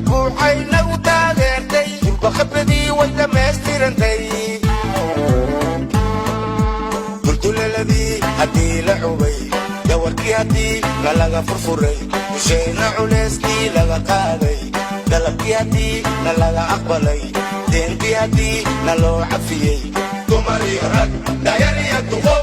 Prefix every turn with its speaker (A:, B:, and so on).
A: buuxayna u taageertay durba khibradii wada meestirantay dulduleladii haddii la cubay dawarkii haddii nalaga furfuray dushayna culeyskii laga qaaday dalabkii haddii nalaga aqbalay deenkii haddii naloo cafiyey dumar iyo rag dayar iyo duqow